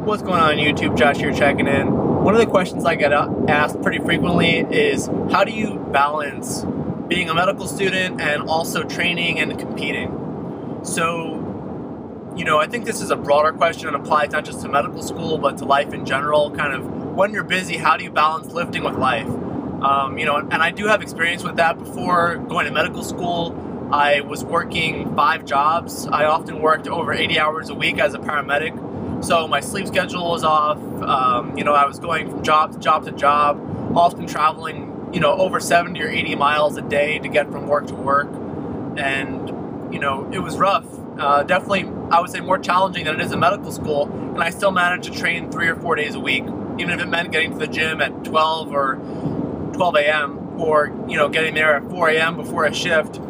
What's going on YouTube? Josh here checking in. One of the questions I get asked pretty frequently is how do you balance being a medical student and also training and competing? So, I think this is a broader question and applies not just to medical school but to life in general. Kind of when you're busy, how do you balance lifting with life? And I do have experience with that. Before going to medical school, I was working 5 jobs. I often worked over 80 hours a week as a paramedic. So my sleep schedule was off. I was going from job to job to job, often traveling, over 70 or 80 miles a day to get from work to work. And, it was rough. Definitely, I would say more challenging than it is in medical school. And I still managed to train 3 or 4 days a week, even if it meant getting to the gym at 12 or 12 a.m. or, getting there at 4 a.m. before a shift.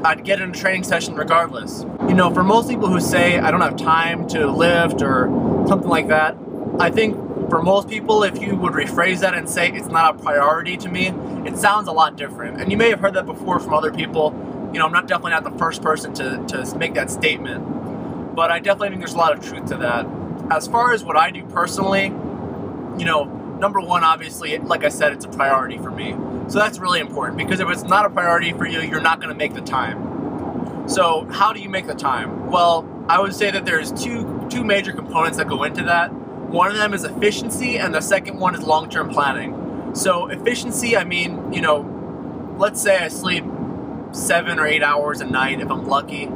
I'd get in a training session regardless. For most people who say I don't have time to lift or something like that, I think for most people, if you would rephrase that and say it's not a priority to me, it sounds a lot different. And you may have heard that before from other people. I'm definitely not the first person to make that statement, but I definitely think there's a lot of truth to that. As far as what I do personally, number one, obviously, like I said, it's a priority for me. So that's really important, because if it's not a priority for you, you're not going to make the time. So how do you make the time? Well, I would say that there's two major components that go into that. One of them is efficiency, and the second one is long-term planning. So efficiency, I mean, let's say I sleep 7 or 8 hours a night if I'm lucky,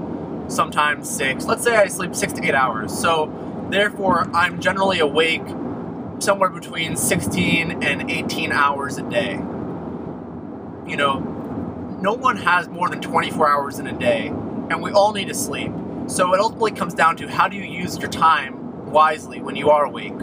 sometimes 6. Let's say I sleep 6 to 8 hours. So therefore, I'm generally awake somewhere between 16 and 18 hours a day. No one has more than 24 hours in a day, and we all need to sleep. So it ultimately comes down to how do you use your time wisely when you are awake.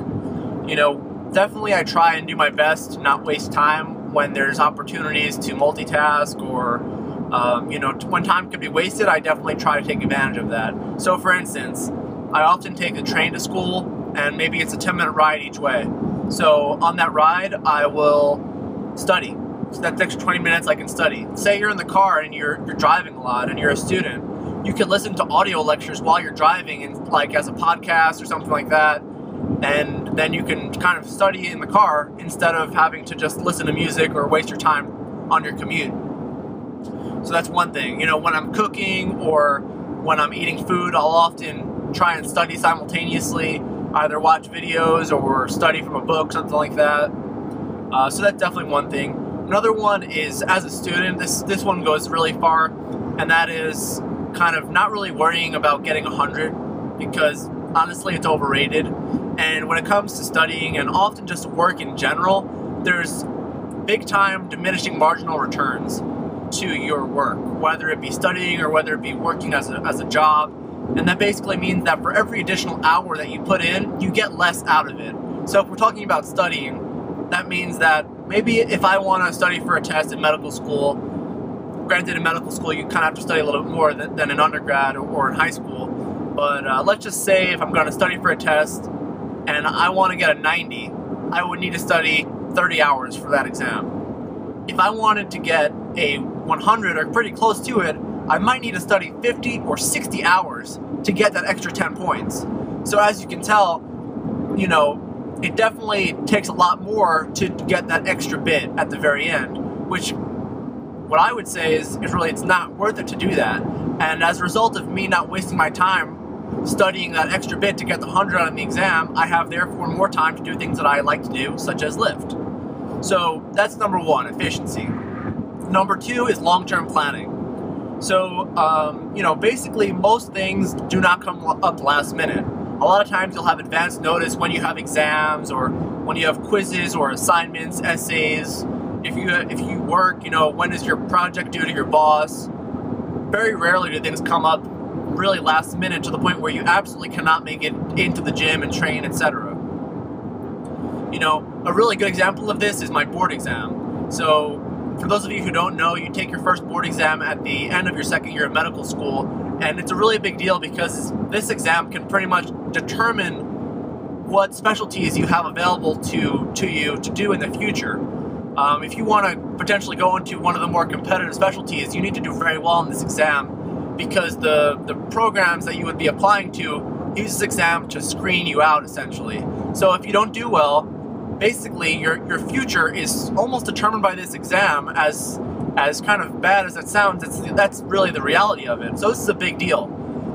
Definitely I try and do my best to not waste time when there's opportunities to multitask or, when time can be wasted, I definitely try to take advantage of that. So for instance, I often take the train to school, and maybe it's a 10-minute ride each way. So on that ride, I will study. So that's extra 20 minutes I can study. Say you're in the car and you're driving a lot and you're a student. You can listen to audio lectures while you're driving, and like as a podcast or something like that. And then you can kind of study in the car instead of having to just listen to music or waste your time on your commute. So that's one thing. When I'm cooking or when I'm eating food, I'll often try and study simultaneously, either watch videos or study from a book, something like that. So that's definitely one thing. Another one is, as a student, this one goes really far, and that is kind of not really worrying about getting 100, because honestly it's overrated. And when it comes to studying and often just work in general, there's big time diminishing marginal returns to your work, whether it be studying or whether it be working as a job. And that basically means that for every additional hour that you put in, you get less out of it. So if we're talking about studying, that means that maybe if I want to study for a test in medical school, granted in medical school you kind of have to study a little bit more than in undergrad or in high school, but let's just say if I'm going to study for a test and I want to get a 90, I would need to study 30 hours for that exam. If I wanted to get a 100 or pretty close to it, I might need to study 50 or 60 hours to get that extra 10 points. So as you can tell, it definitely takes a lot more to get that extra bit at the very end, which what I would say is really it's not worth it to do that. And as a result of me not wasting my time studying that extra bit to get the 100 on the exam, I have therefore more time to do things that I like to do, such as lift. So that's number one, efficiency. Number two is long-term planning. So, basically most things do not come up last minute. A lot of times you'll have advance notice when you have exams or when you have quizzes or assignments, essays. If you work, when is your project due to your boss? Very rarely do things come up really last minute to the point where you absolutely cannot make it into the gym and train, etc. A really good example of this is my board exam. So for those of you who don't know, you take your first board exam at the end of your second year of medical school, and it's a really big deal because this exam can pretty much determine what specialties you have available to you to do in the future. If you want to potentially go into one of the more competitive specialties, you need to do very well in this exam because the programs that you would be applying to use this exam to screen you out, essentially. So if you don't do well, basically your future is almost determined by this exam. As kind of bad as that sounds, that's really the reality of it. So this is a big deal.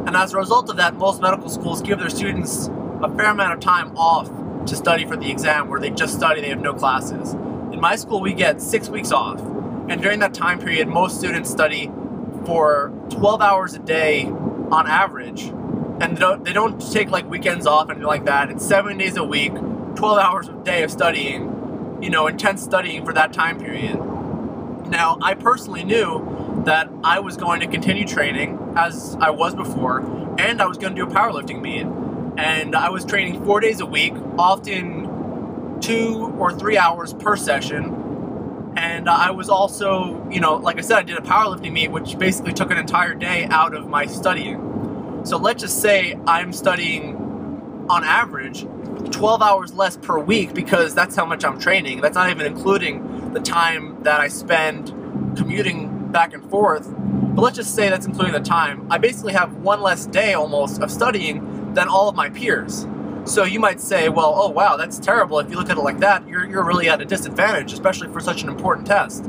And as a result of that, most medical schools give their students a fair amount of time off to study for the exam, where they just study, they have no classes. In my school, we get 6 weeks off. And during that time period, most students study for 12 hours a day on average. And they don't take like weekends off and anything like that. It's 7 days a week, 12 hours a day of studying, intense studying for that time period. Now, I personally knew that I was going to continue training as I was before, and I was going to do a powerlifting meet. And I was training 4 days a week, often 2 or 3 hours per session. And I was also, like I said, I did a powerlifting meet, which basically took an entire day out of my studying. So let's just say I'm studying, on average, 12 hours less per week, because that's how much I'm training. That's not even including the time that I spend commuting back and forth. But let's just say that's including the time. I basically have one less day almost of studying than all of my peers. So you might say, well, oh wow, that's terrible. If you look at it like that, you're really at a disadvantage, especially for such an important test.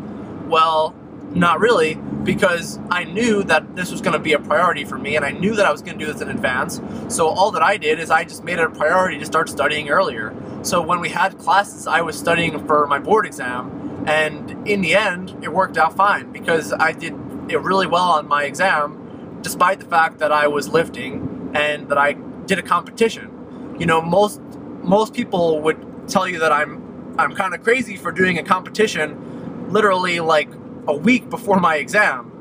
Well, not really, because I knew that this was going to be a priority for me, and I knew that I was going to do this in advance. So all that I did is I just made it a priority to start studying earlier. So when we had classes, I was studying for my board exam, and in the end, it worked out fine, because I did it really well on my exam, despite the fact that I was lifting and that I did a competition. Most people would tell you that I'm kind of crazy for doing a competition literally like a week before my exam.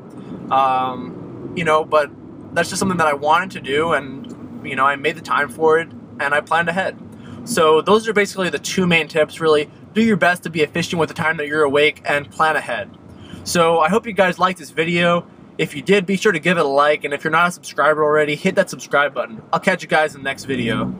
But that's just something that I wanted to do, and I made the time for it, and I planned ahead. So those are basically the two main tips, really. Do your best to be efficient with the time that you're awake, and plan ahead. So I hope you guys liked this video. If you did, be sure to give it a like, and if you're not a subscriber already, hit that subscribe button. I'll catch you guys in the next video.